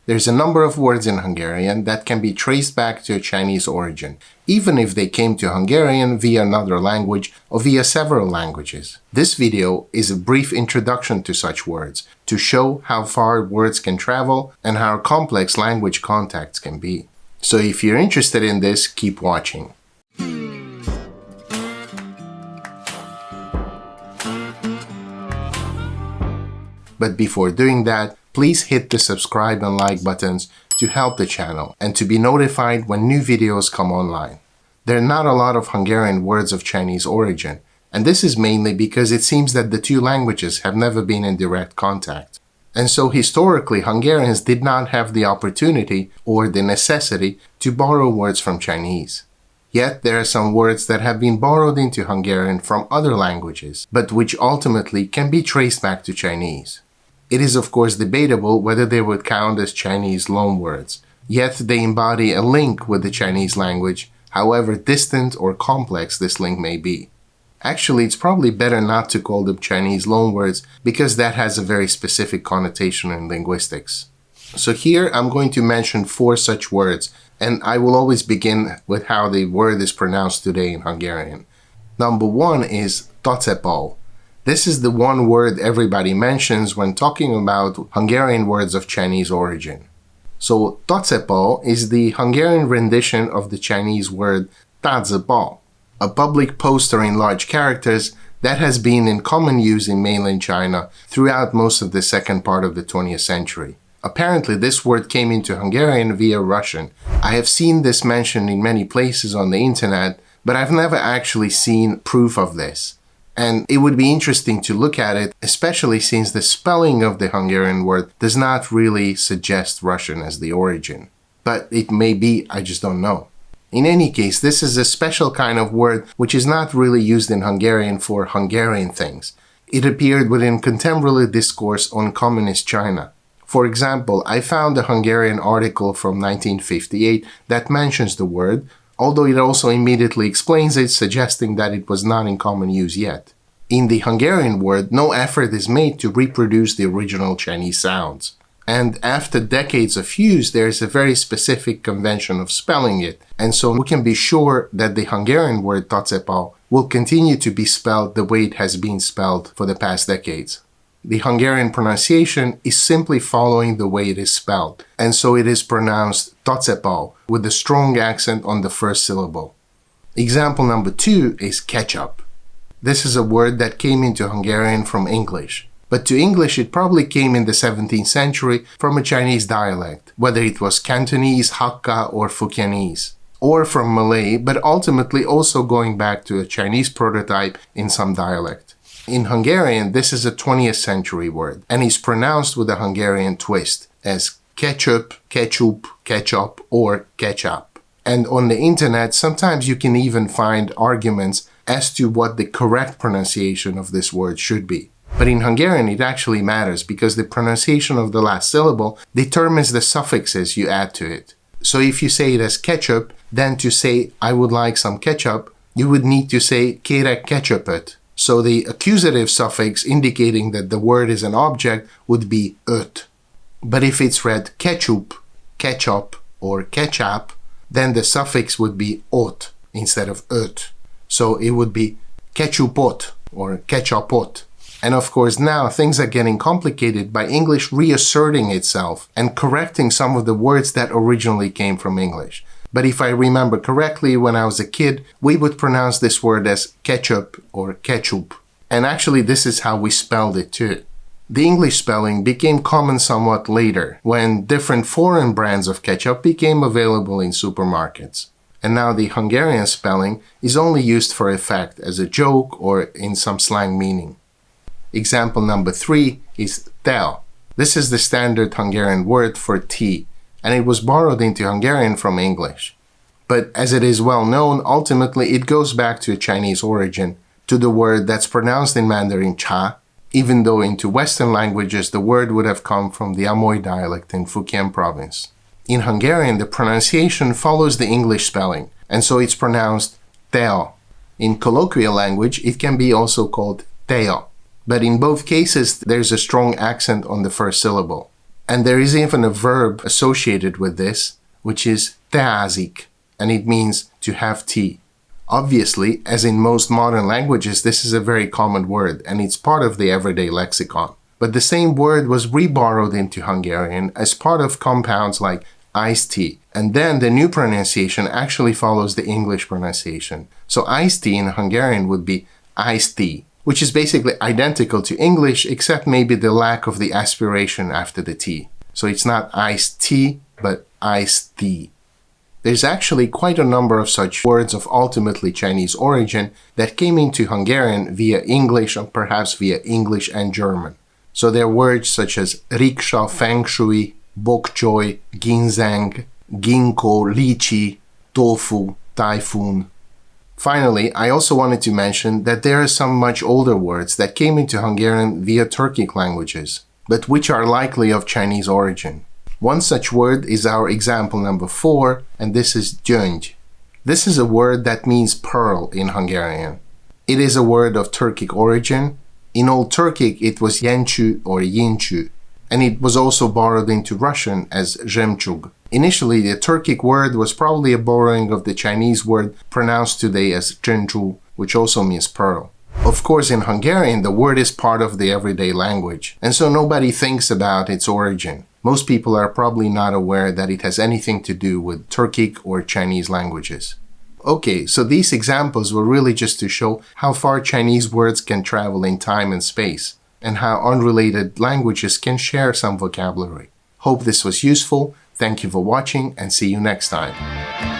There's a number of words in Hungarian that can be traced back to a Chinese origin, even if they came to Hungarian via another language or via several languages. This video is a brief introduction to such words, to show how far words can travel and how complex language contacts can be. So if you're interested in this, keep watching. But before doing that, please hit the subscribe and like buttons to help the channel and to be notified when new videos come online. There are not a lot of Hungarian words of Chinese origin, and this is mainly because it seems that the two languages have never been in direct contact. And so historically, Hungarians did not have the opportunity or the necessity to borrow words from Chinese. Yet there are some words that have been borrowed into Hungarian from other languages, but which ultimately can be traced back to Chinese. It is of course debatable whether they would count as Chinese loanwords, yet they embody a link with the Chinese language, however distant or complex this link may be. Actually, it's probably better not to call them Chinese loanwords because that has a very specific connotation in linguistics. So here I'm going to mention 4 such words, and I will always begin with how the word is pronounced today in Hungarian. Number 1 is Tacepao. This is the one word everybody mentions when talking about Hungarian words of Chinese origin. So Tacepao is the Hungarian rendition of the Chinese word Tacepao, a public poster in large characters that has been in common use in mainland China throughout most of the second part of the 20th century. Apparently this word came into Hungarian via Russian. I have seen this mentioned in many places on the internet, but I've never actually seen proof of this. And it would be interesting to look at it, especially since the spelling of the Hungarian word does not really suggest Russian as the origin. But it may be, I just don't know. In any case, this is a special kind of word which is not really used in Hungarian for Hungarian things. It appeared within contemporary discourse on communist China. For example, I found a Hungarian article from 1958 that mentions the word, although it also immediately explains it, suggesting that it was not in common use yet. In the Hungarian word, no effort is made to reproduce the original Chinese sounds. And after decades of use, there is a very specific convention of spelling it, and so we can be sure that the Hungarian word Tacepao will continue to be spelled the way it has been spelled for the past decades. The Hungarian pronunciation is simply following the way it is spelled, and so it is pronounced Tacepao with a strong accent on the first syllable. Example number 2 is ketchup. This is a word that came into Hungarian from English, but to English it probably came in the 17th century from a Chinese dialect, whether it was Cantonese, Hakka or Fukienese, or from Malay, but ultimately also going back to a Chinese prototype in some dialect. In Hungarian, this is a 20th century word and is pronounced with a Hungarian twist as ketchup, ketchup, ketchup, or ketchup. And on the internet, sometimes you can even find arguments as to what the correct pronunciation of this word should be. But in Hungarian, it actually matters because the pronunciation of the last syllable determines the suffixes you add to it. So if you say it as ketchup, then to say I would like some ketchup, you would need to say kérek ketchupot. So the accusative suffix indicating that the word is an object would be öt. But if it's read ketchup, ketchup, or ketchup, then the suffix would be ot instead of öt. So it would be ketchupot or ketchupot. And of course now things are getting complicated by English reasserting itself and correcting some of the words that originally came from English. But if I remember correctly, when I was a kid, we would pronounce this word as ketchup or ketchup. And actually this is how we spelled it too. The English spelling became common somewhat later, when different foreign brands of ketchup became available in supermarkets. And now the Hungarian spelling is only used for effect, as a joke or in some slang meaning. Example number 3 is tea. This is the standard Hungarian word for tea, and it was borrowed into Hungarian from English. But as it is well known, ultimately it goes back to a Chinese origin, to the word that's pronounced in Mandarin cha, even though into Western languages the word would have come from the Amoy dialect in Fujian province. In Hungarian, the pronunciation follows the English spelling, and so it's pronounced teo. In colloquial language, it can be also called teo, but in both cases there's a strong accent on the first syllable. And there is even a verb associated with this, which is teázik, and it means to have tea. Obviously, as in most modern languages, this is a very common word, and it's part of the everyday lexicon. But the same word was reborrowed into Hungarian as part of compounds like iced tea, and then the new pronunciation actually follows the English pronunciation. So iced tea in Hungarian would be iced tea, which is basically identical to English except maybe the lack of the aspiration after the T. So it's not iced tea, but iced tea. There's actually quite a number of such words of ultimately Chinese origin that came into Hungarian via English or perhaps via English and German. So there are words such as riksha, feng shui, bok-choy, ginseng, ginkgo, lychee, tofu, typhoon. Finally, I also wanted to mention that there are some much older words that came into Hungarian via Turkic languages, but which are likely of Chinese origin. One such word is our example number 4, and this is gyöngy. This is a word that means pearl in Hungarian. It is a word of Turkic origin. In Old Turkic, it was yenchu or yinchu, and it was also borrowed into Russian as zhemchug. Initially, the Turkic word was probably a borrowing of the Chinese word pronounced today as zhenchu, which also means pearl. Of course, in Hungarian, the word is part of the everyday language, and so nobody thinks about its origin. Most people are probably not aware that it has anything to do with Turkic or Chinese languages. Okay, so these examples were really just to show how far Chinese words can travel in time and space, and how unrelated languages can share some vocabulary. Hope this was useful. Thank you for watching, and see you next time.